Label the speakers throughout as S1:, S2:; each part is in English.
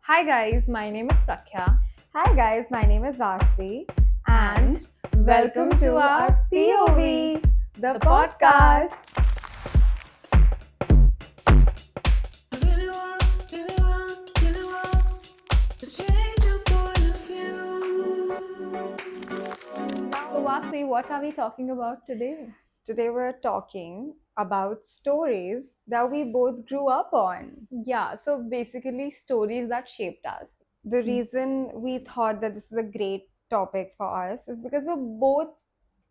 S1: Hi guys, my name is Prakya
S2: Hi guys, my name is Vasi
S1: and welcome to our POV,
S2: the
S1: the
S2: podcast.
S1: So Vasvi, what are we talking about today?
S2: Today we're talking about stories that we both grew up on.
S1: Yeah, so basically stories that shaped us.
S2: The reason we thought that this is a great topic for us is because we're both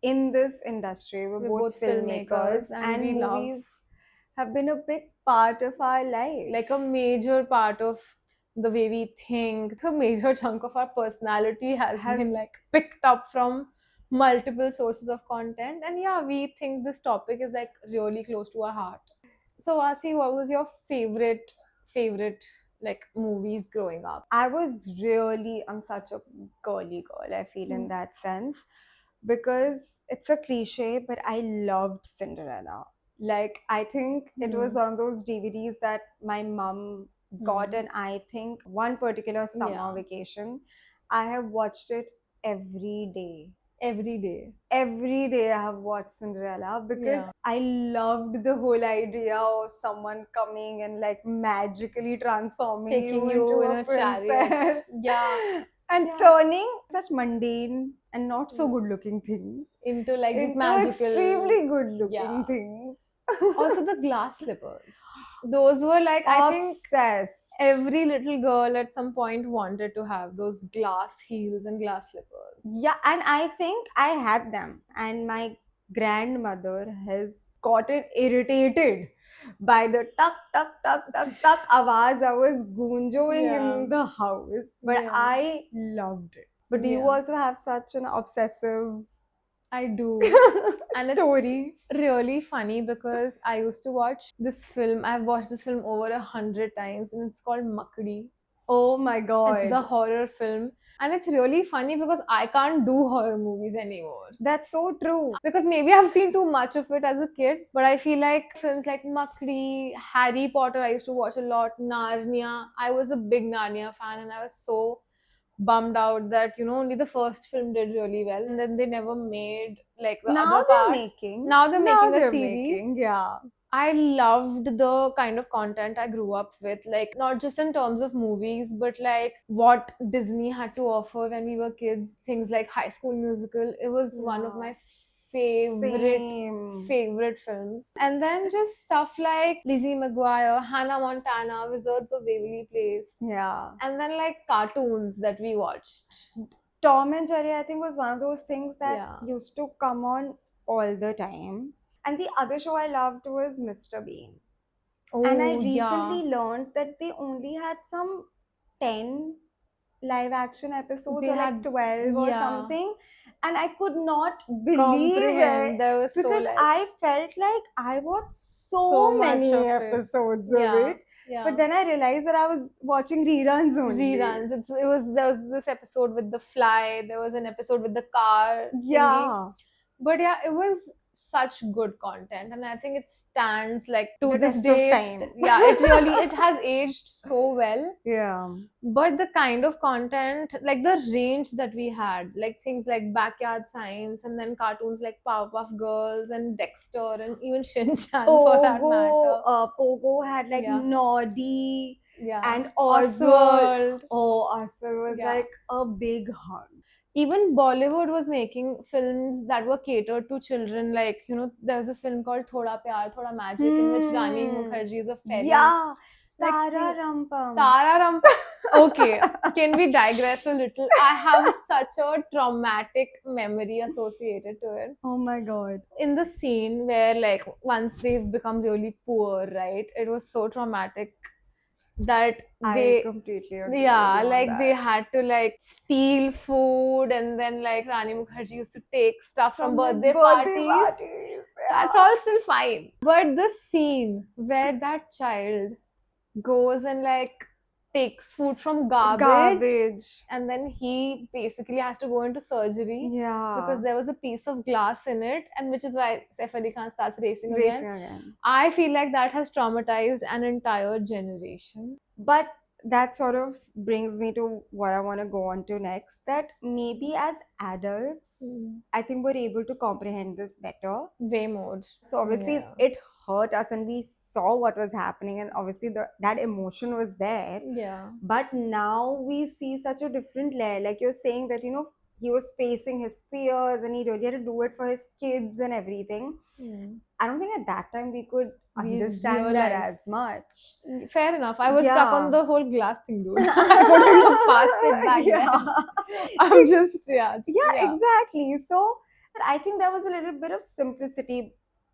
S2: in this industry, we're
S1: We're
S2: both
S1: both
S2: filmmakers,
S1: filmmakers and
S2: and
S1: we love
S2: movies have been a big part of our life.
S1: like a major part of the way we think. A major chunk of our personality has been like picked up from multiple sources of content. And yeah, we think this topic is like really close to our heart. So Vasi, what was your favorite like movies growing up?
S2: I'm such a girly girl, I feel, in that sense, because it's a cliche, but I loved Cinderella. Like, I think it was one of those DVDs that my mom got, and I think one particular summer
S1: Yeah.
S2: vacation, I have watched it every day.
S1: Every day.
S2: Every day I have watched Cinderella because
S1: Yeah.
S2: I loved the whole idea of someone coming and like magically transforming
S1: Taking
S2: you into
S1: you in
S2: a
S1: a chariot.
S2: princess.
S1: Yeah.
S2: And
S1: Yeah.
S2: turning such mundane and not so good looking things
S1: Into like this
S2: into
S1: magical
S2: extremely good looking
S1: Yeah.
S2: things.
S1: Also the glass slippers. Those were like I think
S2: Obsessed.
S1: every little girl at some point wanted to have those glass heels and glass slippers.
S2: Yeah, and I think I had them, and my grandmother has gotten irritated by the tuck tuck tuck tuck tuck awaz that was goonjoing
S1: Yeah.
S2: in the house. But
S1: Yeah.
S2: I loved it. But do you
S1: Yeah.
S2: also have such an obsessive
S1: I do. And
S2: story?
S1: it's really funny because I used to watch this film. I've watched this film over 100 times and it's called Makdi.
S2: Oh my
S1: It's the
S2: god.
S1: horror film. And it's really funny because I can't do horror movies anymore.
S2: That's so true.
S1: Because maybe I've seen too much of it as a kid, but I feel like films like Makdi, Harry Potter, I used to watch a lot, Narnia. I was a big Narnia fan and I was so bummed out that only the first film did really well and then they never made like the
S2: Now
S1: other
S2: they're
S1: parts.
S2: making.
S1: Now they're making a
S2: they're
S1: series.
S2: making, yeah.
S1: I loved the kind of content I grew up with, like not just in terms of movies, but like what Disney had to offer when we were kids. Things like High School Musical. It was one of my
S2: Same.
S1: favorite films. And then just stuff like Lizzie McGuire, Hannah Montana, Wizards of Waverly Place.
S2: Yeah.
S1: And then like cartoons that we watched.
S2: Tom and Jerry, I think, was one of those things that
S1: Yeah.
S2: used to come on all the time. And the other show I loved was Mr. Bean. And I
S1: Oh,
S2: recently
S1: yeah.
S2: learned that they only had some 10 live action episodes
S1: They
S2: or like
S1: had
S2: 12 or
S1: yeah.
S2: something. And I could not believe
S1: Comprehend.
S2: it
S1: There was so
S2: because
S1: less.
S2: I felt like I watched
S1: So
S2: many
S1: much of it.
S2: episodes
S1: Yeah.
S2: of it.
S1: Yeah.
S2: But then I realized that I was watching reruns only.
S1: Reruns. There was this episode with the fly. There was an episode with the car. Thingy.
S2: Yeah.
S1: But yeah, it was such good content, and I think it stands like to
S2: The
S1: this
S2: test
S1: day.
S2: of time.
S1: Yeah, it has aged so well.
S2: Yeah.
S1: But the kind of content, like the range that we had, like things like Backyard Science, and then cartoons like Powerpuff Girls and Dexter, and even Shin Chan for that matter.
S2: Pogo had like
S1: Yeah.
S2: Noddy
S1: Yeah.
S2: and Oswald.
S1: Oswald.
S2: Oh, Oswald was
S1: Yeah.
S2: like a big hug.
S1: Even Bollywood was making films that were catered to children. Like, there was this film called Thoda Pyar, Thoda Magic, in which Rani Mukherjee is a fairy.
S2: Yeah.
S1: Like,
S2: Tara Rampam.
S1: Tara Rampam. Okay, can we digress a little? I have such a traumatic memory associated to it.
S2: Oh my god.
S1: In the scene where, like, once they've become really poor, right? It was so traumatic that
S2: I completely agree.
S1: yeah,
S2: with you on
S1: like
S2: that.
S1: they had to like steal food, and then like Rani Mukherjee used to take stuff from
S2: the
S1: birthday parties.
S2: yeah.
S1: That's all still fine. But the scene where that child goes and like takes food from garbage, and then he basically has to go into surgery
S2: Yeah.
S1: because there was a piece of glass in it, and which is why Saif Ali Khan starts racing
S2: Racing
S1: again.
S2: again.
S1: I feel like that has traumatized an entire generation.
S2: But that sort of brings me to what I want to go on to next. That maybe as adults,
S1: Mm.
S2: I think we're able to comprehend this better.
S1: Way more.
S2: So obviously
S1: Yeah.
S2: it hurt us, and we saw what was happening, and obviously that emotion was there.
S1: Yeah.
S2: But now we see such a different layer. Like you're saying that he was facing his fears, and he really had to do it for his kids and everything.
S1: Mm.
S2: I don't think at that time we could
S1: We
S2: understand that
S1: realized.
S2: as much.
S1: Fair enough. I was stuck on
S2: Yeah.
S1: the whole glass thing, dude. I couldn't look past it back
S2: Yeah.
S1: then. I'm just, yeah.
S2: Yeah,
S1: Yeah.
S2: exactly. So but I think there was a little bit of simplicity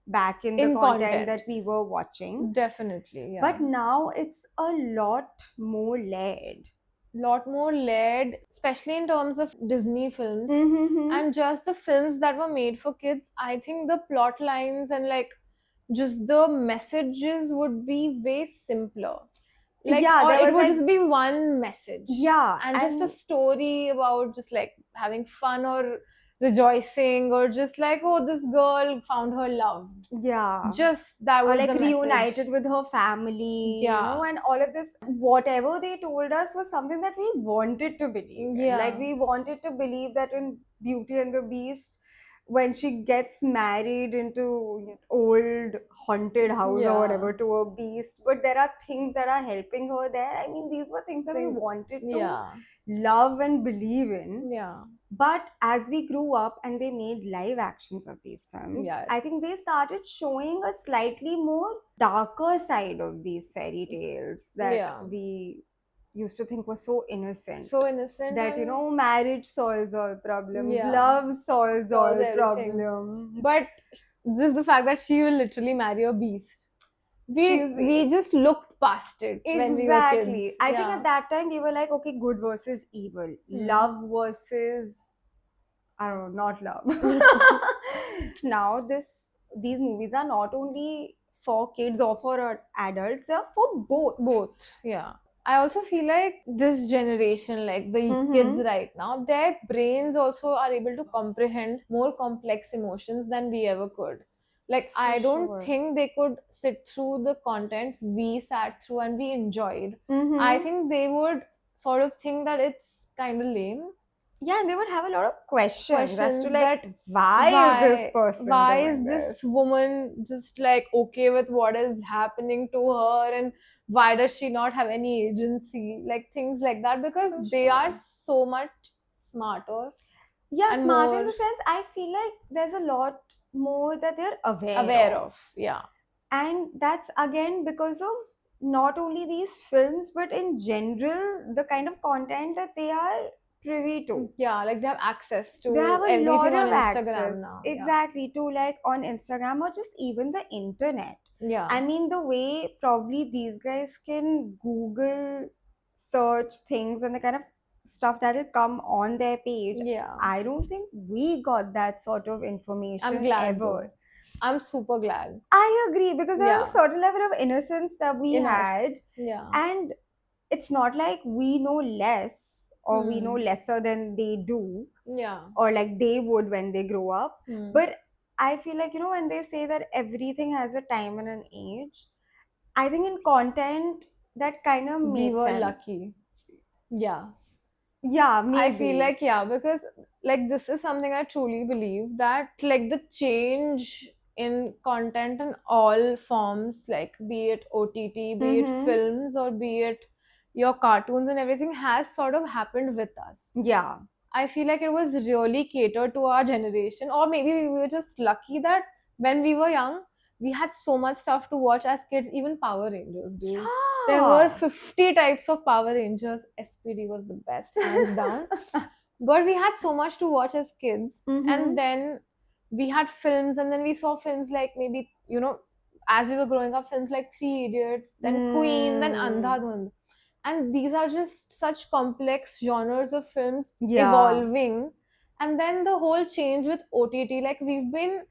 S2: back in the
S1: In
S2: content
S1: content.
S2: that we were watching.
S1: Definitely, yeah.
S2: But now it's a lot more layered.
S1: Lot more layered, especially in terms of Disney films
S2: Mm-hmm.
S1: and just the films that were made for kids. I think the plot lines and like just the messages would be way simpler. Like,
S2: Yeah,
S1: or
S2: there
S1: it
S2: was
S1: would
S2: like,
S1: just be one message
S2: yeah,
S1: and just a
S2: and
S1: story about just like having fun or rejoicing or just like, oh, this girl found her love.
S2: yeah.
S1: Just that
S2: Or
S1: was
S2: like
S1: the message.
S2: reunited with her family,
S1: Yeah.
S2: and all of this. Whatever they told us was something that we wanted to believe in. Like
S1: Yeah.
S2: we wanted to believe that in Beauty and the Beast, when she gets married into old haunted house or
S1: Yeah.
S2: whatever to a beast, but there are things that are helping her there. I mean, these were things that we
S1: Think,
S2: wanted to
S1: yeah.
S2: love and believe in.
S1: Yeah.
S2: But as we grew up and they made live actions of these films,
S1: Yeah.
S2: I think they started showing a slightly more darker side of these fairy tales that
S1: Yeah.
S2: we used to think were so innocent.
S1: So innocent
S2: That
S1: and
S2: marriage solves all problems,
S1: yeah,
S2: love solves
S1: solves
S2: all
S1: everything.
S2: problems.
S1: But just the fact that she will literally marry a beast.
S2: She's
S1: We just looked past it when we were kids.
S2: exactly. I think
S1: Yeah.
S2: at that time we were like, okay, good versus evil,
S1: Hmm.
S2: love versus I don't know, not love. Now these movies are not only for kids or for adults, they're for both.
S1: Both. Yeah. I also feel like this generation, like the kids
S2: Mm-hmm.
S1: right now, their brains also are able to comprehend more complex emotions than we ever could. Like,
S2: For
S1: I don't
S2: sure.
S1: think they could sit through the content we sat through and we enjoyed. I
S2: Mm-hmm.
S1: think they would sort of think that it's kind of lame.
S2: Yeah, and they would have a lot of questions as to
S1: Questions
S2: like,
S1: that
S2: why is this
S1: why
S2: person
S1: why is
S2: doing
S1: this
S2: this?
S1: woman just like okay with what is happening to her, and why does she not have any agency, like things like that, because
S2: For
S1: they are
S2: sure.
S1: so much smarter
S2: Yeah,
S1: and
S2: smart in
S1: more
S2: the sense I feel like there's a lot more that they're aware
S1: aware
S2: of.
S1: of. Yeah.
S2: And that's again because of not only these films but in general the kind of content that they are privy to.
S1: Yeah, like they have access
S2: They have
S1: to
S2: a lot
S1: everything on
S2: of access
S1: Instagram now. Yeah.
S2: exactly to like on Instagram or just even the internet.
S1: Yeah.
S2: I mean the way probably these guys can Google search things and the kind of stuff that will come on their page,
S1: Yeah.
S2: I don't think we got that sort of
S1: I'm
S2: information
S1: glad
S2: ever.
S1: though. I'm super glad.
S2: I agree because there was
S1: Yeah.
S2: a certain level of innocence that we
S1: In us.
S2: had,
S1: Yeah.
S2: and it's not like we know less or we know
S1: Hmm.
S2: lesser than they do
S1: Yeah.
S2: or like they would when they grow up.
S1: Hmm.
S2: But I feel like, when they say that everything has a time and an age, I think in content that kind of
S1: We
S2: made
S1: were
S2: sense.
S1: lucky. Yeah.
S2: Yeah,
S1: I feel
S2: maybe.
S1: like, yeah, because like this is something I truly believe that like the change in content in all forms, like be it OTT, be it
S2: Mm-hmm.
S1: films, or be it your cartoons and everything, has sort of happened with us.
S2: Yeah.
S1: I feel like it was really catered to our generation, or maybe we were just lucky that when we were young, we had so much stuff to watch as kids, even Power Rangers, dude. There were
S2: Yeah.
S1: 50 types of Power Rangers. SPD was the best, hands down. But we had so much to watch as kids.
S2: Mm-hmm.
S1: And then we had films, and then we saw films like maybe, as we were growing up, films like Three Idiots, then Queen, then Andhadhund. And these are just such complex genres of films
S2: Yeah.
S1: evolving. And then the whole change with OTT, like we've been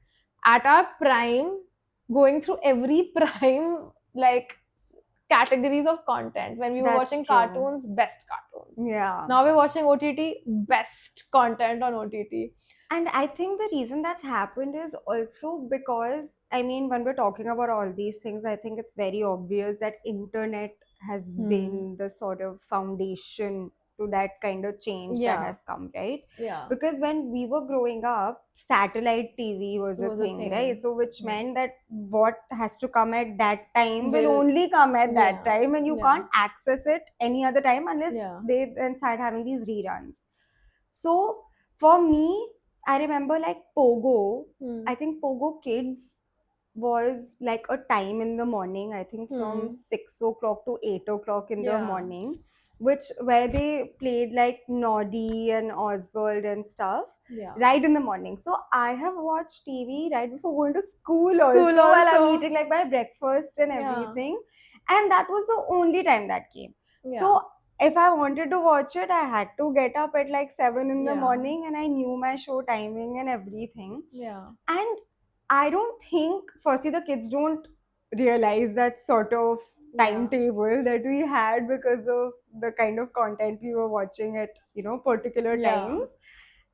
S1: at our prime, going through every prime, like categories of content. When we were
S2: That's
S1: watching
S2: true.
S1: cartoons, best cartoons.
S2: Yeah.
S1: Now we're watching OTT, best content on OTT.
S2: And I think the reason that's happened is also because, I mean, when we're talking about all these things, I think it's very obvious that internet has
S1: Hmm.
S2: been the sort of foundation to that kind of change that
S1: Yeah.
S2: has come, right?
S1: Yeah.
S2: Because when we were growing up, satellite TV was
S1: It
S2: a
S1: was a
S2: thing, right?
S1: thing.
S2: So which
S1: Hmm.
S2: meant that what has to come at that time will
S1: Will.
S2: only come at that
S1: Yeah.
S2: time, and you
S1: Yeah.
S2: can't access it any other time unless
S1: Yeah.
S2: they then start having these reruns. So for me, I remember like Pogo.
S1: Hmm.
S2: I think Pogo Kids was like a time in the morning, I think from
S1: Hmm.
S2: 6 o'clock to 8 o'clock in the
S1: Yeah.
S2: morning, which where they played like Noddy and Oswald and stuff
S1: Yeah.
S2: right in the morning. So I have watched TV right before going to school
S1: School
S2: also while I'm
S1: also.
S2: eating like my breakfast and
S1: Yeah.
S2: everything. And that was the only time that came.
S1: Yeah.
S2: So if I wanted to watch it, I had to get up at like 7 in the
S1: Yeah.
S2: morning, and I knew my show timing and everything.
S1: Yeah.
S2: And I don't think, firstly, the kids don't realize that sort of
S1: Yeah.
S2: timetable that we had because of the kind of content we were watching at, particular
S1: Yeah.
S2: times.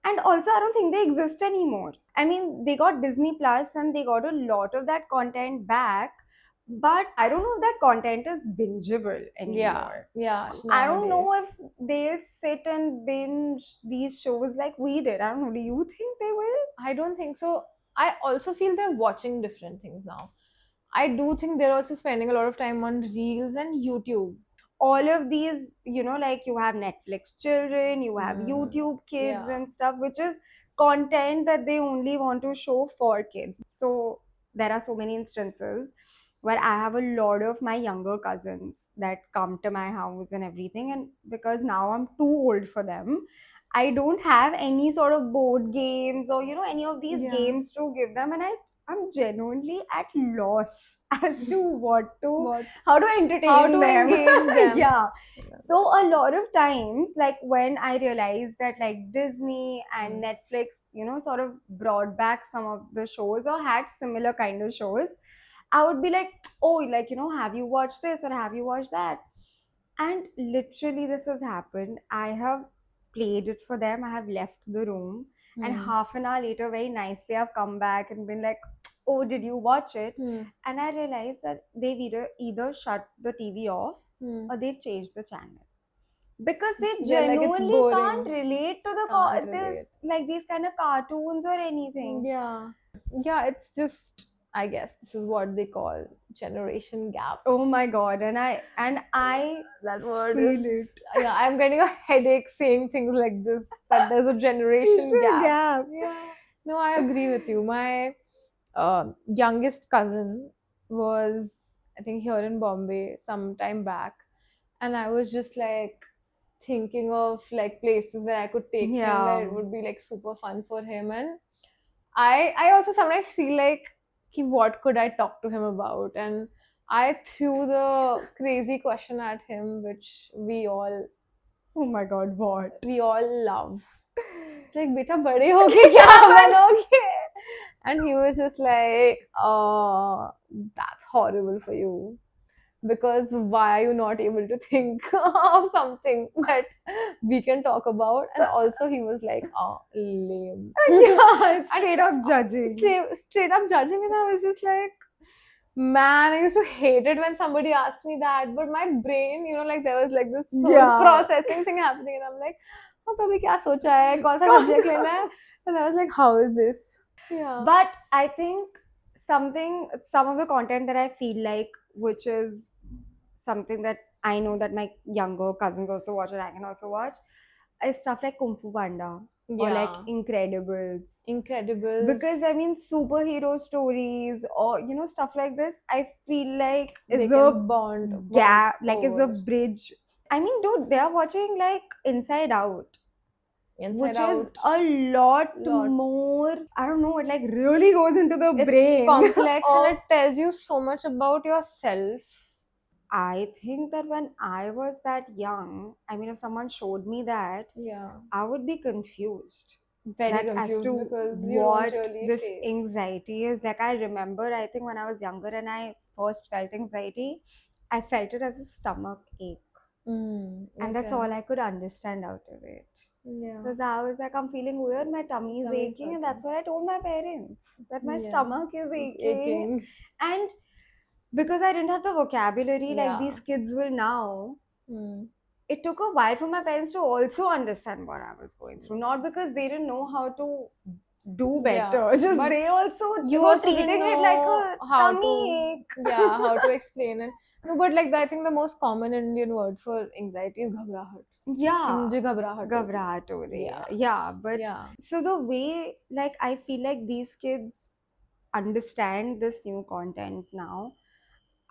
S2: And also, I don't think they exist anymore. I mean, they got Disney Plus and they got a lot of that content back, but I don't know if that content is bingeable
S1: Yeah.
S2: anymore.
S1: Yeah.
S2: I don't know
S1: Nowadays.
S2: if they'll sit and binge these shows like we did. I don't know. Do you think they will?
S1: I don't think so. I also feel they're watching different things now. I do think they're also spending a lot of time on Reels and YouTube.
S2: All of these, like you have Netflix children, you have
S1: Mm.
S2: YouTube kids
S1: Yeah.
S2: and stuff, which is content that they only want to show for kids. So there are so many instances where I have a lot of my younger cousins that come to my house and everything. And because now I'm too old for them, I don't have any sort of board games or, any of these
S1: Yeah.
S2: games to give them. And I'm genuinely at loss as to what to
S1: What?
S2: how to
S1: How
S2: entertain
S1: to
S2: them.
S1: engage them?
S2: Yeah. So a lot of times, like when I realized that like Disney and
S1: Mm.
S2: Netflix, sort of brought back some of the shows or had similar kind of shows, I would be like, oh, like, have you watched this or have you watched that? And literally this has happened. I have played it for them. I have left the room, and
S1: Hmm.
S2: half an hour later, very nicely, I've come back and been like, oh, did you watch it?
S1: Hmm.
S2: And I realized that they've either shut the TV off
S1: Hmm.
S2: or they've changed the channel because they
S1: They're like, it's
S2: genuinely can't
S1: boring.
S2: relate to the
S1: Can't
S2: this
S1: relate.
S2: like these kind of cartoons or anything.
S1: Yeah. Yeah, it's just, I guess this is what they call generation gap.
S2: Oh my god, and I
S1: That word
S2: feel
S1: is,
S2: it.
S1: yeah, I'm getting a headache saying things like this, that there's a generation
S2: It's a
S1: gap.
S2: gap.
S1: Yeah. No, I agree with you. My youngest cousin was, I think, here in Bombay some time back, and I was just like thinking of like places where I could take him, where
S2: Yeah.
S1: it would be like super fun for him. And I also sometimes feel like, ki, what could I talk to him about? And I threw the crazy question at him, which
S2: Oh my god, what?
S1: we all love. It's like, beta bade hoke kya banoge? And he was just like, oh, that's horrible for you. Because why are you not able to think of something that we can talk about? And also he was like, oh, lame.
S2: Yeah,
S1: And
S2: straight up judging.
S1: straight up judging, and I was just like, man, I used to hate it when somebody asked me that. But my brain, like there was like this whole
S2: Yeah.
S1: processing thing happening, and I'm like, oh, kabhi kya socha hai? Kaun sa subject lena hai? And I was like, how is this? Yeah.
S2: But I think some of the content that I feel like, which is something that I know that my younger cousins also watch and I can also watch, is stuff like Kung Fu Panda or like
S1: Yeah.
S2: Incredibles.
S1: Incredibles.
S2: Because I mean, superhero stories or stuff like this, I feel like
S1: They
S2: is
S1: can
S2: a
S1: bond
S2: gap, like is a
S1: over.
S2: bridge. I mean, dude, they are watching like Inside Out,
S1: Inside
S2: which is
S1: Out.
S2: a lot
S1: Lot.
S2: more. I don't know, it like really goes into the
S1: It's
S2: brain
S1: complex and
S2: of.
S1: it tells you so much about yourself.
S2: I think that when I was that young, I mean, if someone showed me that,
S1: Yeah.
S2: I would be confused.
S1: Very
S2: That as
S1: confused
S2: to
S1: because you don't
S2: what
S1: really
S2: this
S1: face.
S2: anxiety is. Like, I remember, I think when I was younger and I first felt anxiety, I felt it as a stomach ache. And that's
S1: Okay.
S2: all I could understand out of it.
S1: Yeah.
S2: Because I was like, I'm feeling weird, my tummy is
S1: Tummy is
S2: aching, and that's
S1: hurting.
S2: what I told my parents that my
S1: Yeah.
S2: stomach is
S1: Just
S2: aching.
S1: aching.
S2: And because I didn't have the vocabulary like
S1: Yeah.
S2: these kids will now.
S1: Hmm.
S2: It took a while for my parents to also understand what I was going through. Not because they didn't know how to do
S1: Yeah,
S2: better, just
S1: but
S2: they also
S1: you
S2: were
S1: also didn't
S2: treating it like
S1: know
S2: a
S1: how to,
S2: tummy
S1: yeah,
S2: ache.
S1: how to explain it. No, but like I think the most common Indian word for anxiety is घबराहट. कि
S2: Yeah,
S1: मुझे घबराहट हो रही
S2: घबराहट हो रही
S1: है.
S2: है.
S1: Yeah,
S2: Yeah, but
S1: yeah,
S2: so the way, like, I feel like these kids understand this new content now.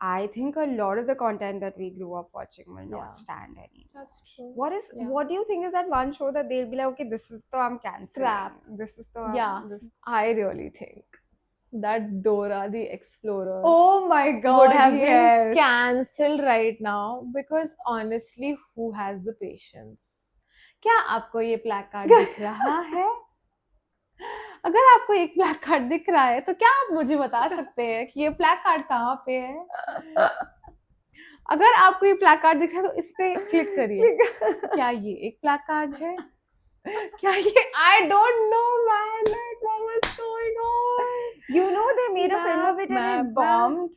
S2: I think a lot of the content that we grew up watching will
S1: yeah.
S2: not stand anymore.
S1: That's true.
S2: What is?
S1: Yeah.
S2: What do you think is that one show that they'll be like, okay, this is the I'm canceling.
S1: Crap.
S2: This is the
S1: Yeah,
S2: this.
S1: I really think that Dora the Explorer
S2: Oh my
S1: would
S2: god!
S1: have been
S2: Yes.
S1: cancelled right now because honestly, who has the patience? क्या आपको ये plaque card दिख रहा है? अगर आपको एक black card दिख रहा है तो क्या आप मुझे बता सकते हैं कि ये ब्लैक कार्ड कहाँ पे है? अगर आपको ये ब्लैक कार्ड दिख रहा है तो इस पे क्लिक करिए. क्या ये एक ब्लैक कार्ड है? क्या ये I don't know man, like what was going on?
S2: You know they made a film of it and it bombed.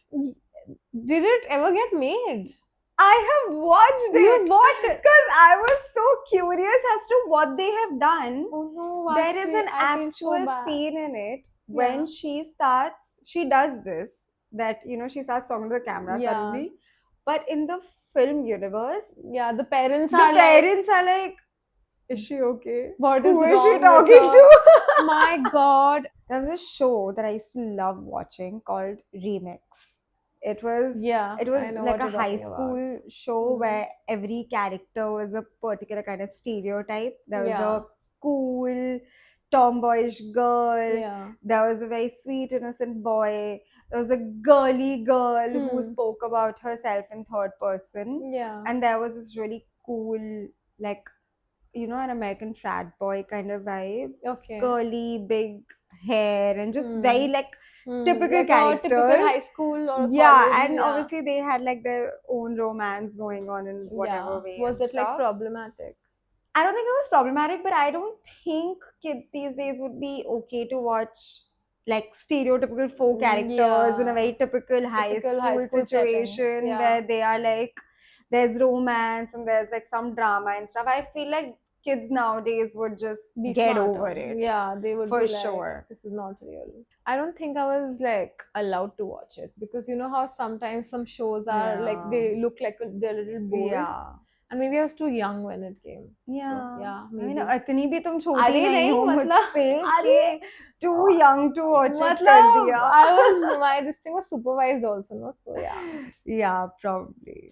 S1: Did it ever get made?
S2: I have watched it.
S1: You watched it?
S2: Because I was so curious as to what they have done.
S1: Oh no,
S2: There is an
S1: I feel so
S2: actual
S1: bad.
S2: scene in it when
S1: Yeah.
S2: she does this, that she starts talking to the camera
S1: Yeah.
S2: suddenly. But in the film universe,
S1: Yeah, the parents
S2: the
S1: are
S2: parents are like, is she okay?
S1: what is
S2: Who is she
S1: wrong with
S2: talking
S1: her?
S2: to?
S1: My god.
S2: There was a show that I used to love watching called Remix. It was
S1: Yeah,
S2: it was
S1: I know
S2: like
S1: what
S2: a
S1: you're
S2: high
S1: talking about.
S2: school show
S1: Mhm.
S2: where every character was a particular kind of stereotype. There was
S1: Yeah.
S2: a cool tomboyish girl.
S1: Yeah.
S2: There was a very sweet innocent boy. There was a girly girl who
S1: Hmm.
S2: spoke about herself in third person.
S1: Yeah.
S2: And there was this really cool, like, an American frat boy kind of vibe.
S1: Okay.
S2: Curly, big hair, and just
S1: Hmm.
S2: very like typical
S1: Like
S2: characters.
S1: a typical high school or
S2: Yeah,
S1: college.
S2: and
S1: Yeah.
S2: obviously they had like their own romance going on in whatever way.
S1: Was
S2: and
S1: it like
S2: stuff.
S1: problematic?
S2: I don't think it was problematic, but I don't think kids these days would be okay to watch like stereotypical four characters in a very typical high school situation
S1: setting. Yeah.
S2: where they are like there's romance and there's like some drama and stuff. I feel like kids nowadays would just
S1: Be
S2: get
S1: smarter.
S2: over it.
S1: Yeah, they would
S2: For
S1: be like,
S2: sure.
S1: this is not real. I don't think I was like allowed to watch it because you know how sometimes some shows are like they look like they're a little bold.
S2: Yeah.
S1: And maybe I was too young when it came.
S2: Yeah.
S1: So, yeah,
S2: I mean,
S1: maybe.
S2: इतनी भी तुम छोटी
S1: अरे
S2: नहीं
S1: नहीं,
S2: हो मुझसे
S1: अरे
S2: कि too young to watch it कर
S1: मतलब
S2: दिया.
S1: this thing was supervised also, no? So yeah.
S2: Yeah, probably.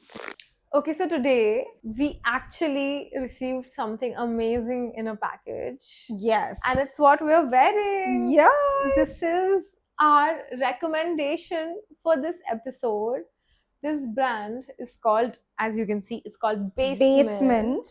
S1: Okay, so today we actually received something amazing in a package.
S2: Yes.
S1: And it's what we're wearing.
S2: Yeah.
S1: This is our recommendation for this episode. This brand is called, as you can see, it's called Basement.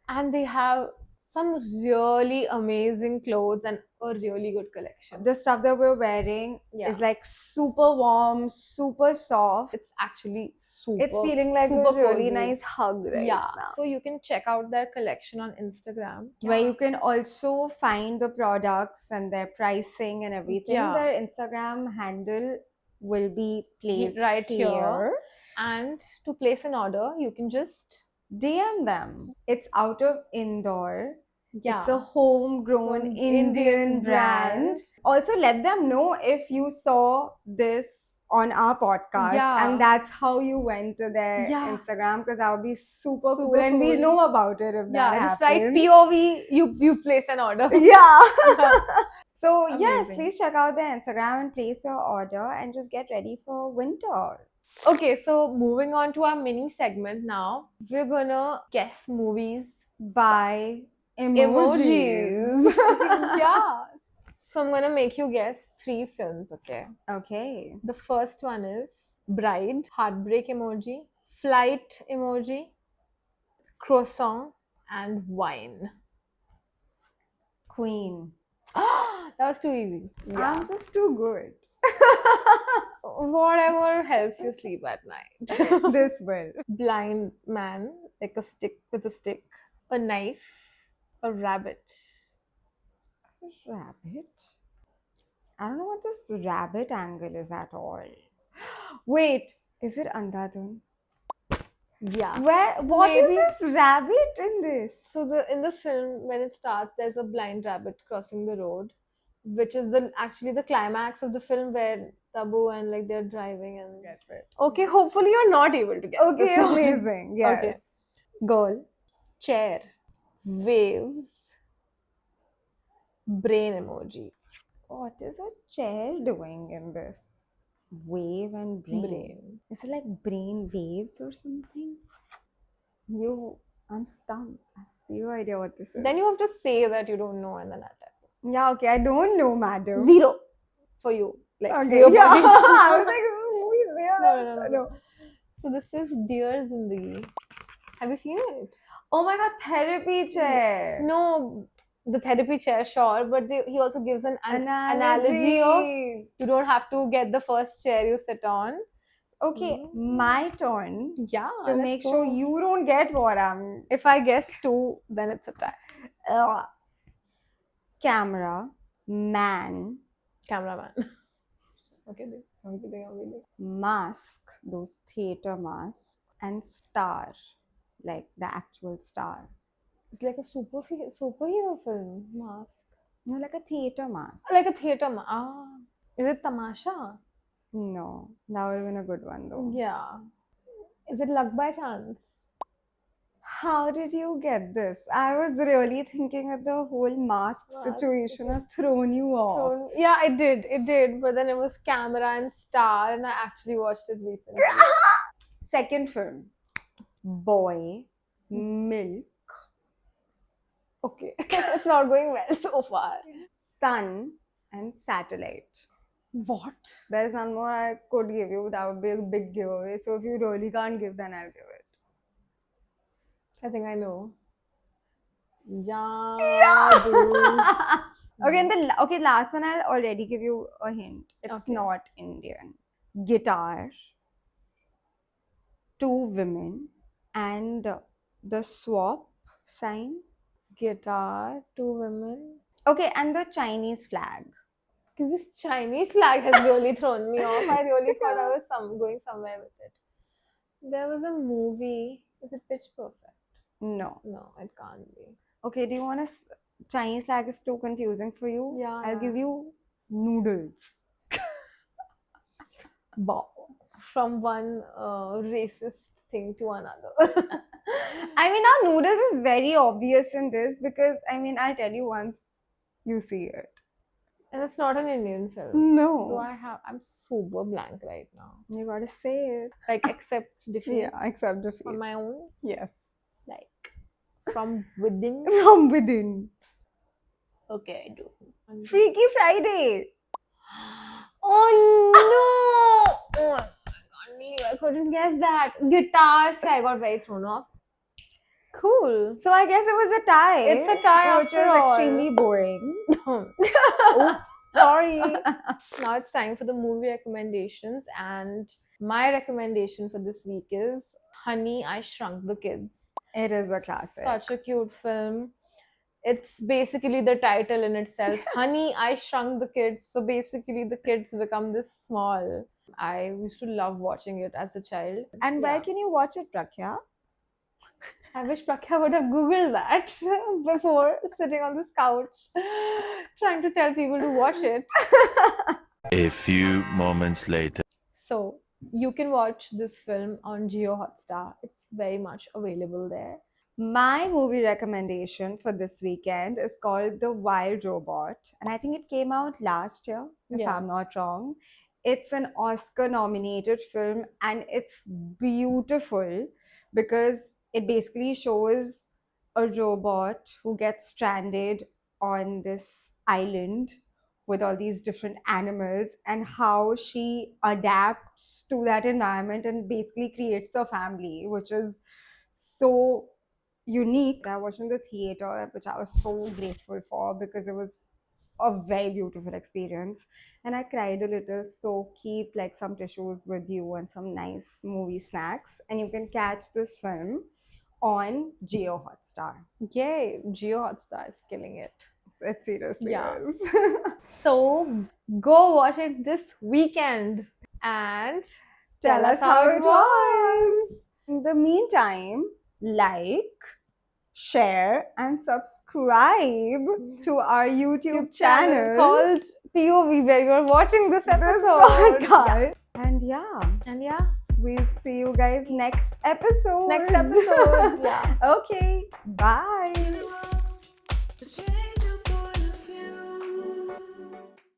S1: And they have some really amazing clothes and a really good collection.
S2: The stuff that we're wearing is like super warm, super soft.
S1: It's actually super.
S2: It's feeling like
S1: super
S2: a really
S1: cozy.
S2: nice hug right now.
S1: So you can check out their collection on Instagram,
S2: where you can also find the products and their pricing and everything. Their Instagram handle will be placed
S1: right
S2: here.
S1: And to place an order, you can just
S2: DM them. It's out of Indore.
S1: Yeah.
S2: It's a homegrown Indian brand. Also, let them know if you saw this on our podcast and that's how you went to their Instagram, because that would be super cool and we'll know about it if that happens.
S1: Just write POV, you place an order.
S2: Yeah. So
S1: amazing.
S2: Yes, please check out their Instagram and place your order and just get ready for winter.
S1: Okay, so moving on to our mini segment now. We're gonna guess movies
S2: by emojis.
S1: Yeah. So I'm gonna make you guess 3 films, okay?
S2: Okay.
S1: The first one is Bride, Heartbreak Emoji, Flight Emoji, Croissant, and Wine.
S2: Queen.
S1: That was too easy.
S2: Yeah. I'm just too good.
S1: Whatever helps you sleep at night.
S2: This will.
S1: Blind man, like a stick with a stick, a knife, a rabbit.
S2: Rabbit? I don't know what this rabbit angle is at all. Wait, is it Andhadhun?
S1: Yeah.
S2: What is
S1: Maybe.
S2: this rabbit in this?
S1: So in the film, when it starts, there's a blind rabbit crossing the road, which is actually the climax of the film where Tabu and like they're driving and
S2: Get it.
S1: okay, hopefully you're not able to guess
S2: Okay,
S1: this one.
S2: amazing. Yes.
S1: Okay. Girl, chair, waves, brain emoji.
S2: What is a chair doing in this? Wave and brain.
S1: Brain.
S2: Is it like brain waves or something? I'm stumped. I have zero idea what this is.
S1: Then you have to say that you don't know and then I tell.
S2: Yeah, okay, I don't know, madam.
S1: 0 for you. Like
S2: Okay,
S1: 0
S2: yeah.
S1: points.
S2: I was like, this movie is there.
S1: No. So this is Dear Zindagi. Have you seen it?
S2: Oh my god, therapy chair.
S1: No, the therapy chair, sure, but he also gives an analogy of you don't have to get the first chair you sit on.
S2: Okay, my turn
S1: Yeah,
S2: to make sure you don't get what I'm.
S1: If I guess 2, then it's a tie.
S2: Camera, man,
S1: Cameraman. Okay, I'm kidding.
S2: Mask, those theater masks, and star, like the actual star.
S1: It's like a superhero film. Mask.
S2: No, like a theater mask.
S1: Like a theater mask. Ah. Is it Tamasha?
S2: No, that would have been a good one though.
S1: Yeah. Is it Luck by Chance?
S2: How did you get this? I was really thinking that the whole mask situation has thrown you off.
S1: Yeah, it did. But then it was Camera and Star, and I actually watched it recently.
S2: Second film, Boy, Milk.
S1: Okay, it's not going well so far.
S2: Sun and Satellite.
S1: What?
S2: There's one more I could give you. That would be a big giveaway. So if you really can't give, then I'll give it.
S1: I think I know.
S2: Okay, last one I'll already give you a hint. It's not Indian. Guitar, 2 women, and the swap sign.
S1: Guitar, 2 women.
S2: Okay, and the Chinese flag.
S1: Because this Chinese flag has really thrown me off. I really thought I was going somewhere with it. There was a movie. Is it Pitch Perfect?
S2: No,
S1: it can't be.
S2: Okay, do you want Chinese flag is too confusing for you?
S1: Yeah.
S2: I'll give you noodles.
S1: From one racist thing to another.
S2: I mean, now noodles is very obvious in this because, I mean, I'll tell you once you see it.
S1: And it's not an Indian film.
S2: No.
S1: I'm super blank right now.
S2: You gotta say it.
S1: Like, accept defeat.
S2: Yeah, accept defeat.
S1: On my own?
S2: Yes.
S1: Like, from within?
S2: From within.
S1: Okay, I do.
S2: Freaky Friday.
S1: Oh no! Oh, I can't believe I couldn't guess that. Guitars, I got very thrown off. Cool.
S2: So I guess it was a tie.
S1: It's a tie
S2: which
S1: after
S2: is
S1: all.
S2: extremely boring.
S1: Oops, sorry. Now it's time for the movie recommendations, and my recommendation for this week is Honey, I Shrunk the Kids.
S2: It is a classic.
S1: Such a cute film. It's basically the title in itself. Honey, I Shrunk the Kids. So basically the kids become this small. I used to love watching it as a child.
S2: And where can you watch it, Prakya?
S1: I wish Prakya would have Googled that before sitting on this couch trying to tell people to watch it.
S3: A few moments later.
S1: So you can watch this film on Jio Hotstar. It's very much available there.
S2: My movie recommendation for this weekend is called The Wild Robot, and I think it came out last year, if I'm not wrong. It's an Oscar-nominated film, and it's beautiful because it basically shows a robot who gets stranded on this island with all these different animals and how she adapts to that environment and basically creates a family, which is so unique. I watched in the theater, which I was so grateful for because it was a very beautiful experience, and I cried a little. So keep like some tissues with you and some nice movie snacks, and you can catch this film on Jio Hotstar.
S1: Yay, Jio Hotstar is killing it.
S2: It seriously is.
S1: So go watch it this weekend. and
S2: Tell us how it was. In the meantime, like, share, and subscribe to our YouTube channel
S1: called POV, where you're watching this
S2: this
S1: episode.
S2: podcast. And yeah,
S1: And yeah,
S2: we'll see you guys next episode.
S1: next episode. Yeah.
S2: Okay, bye.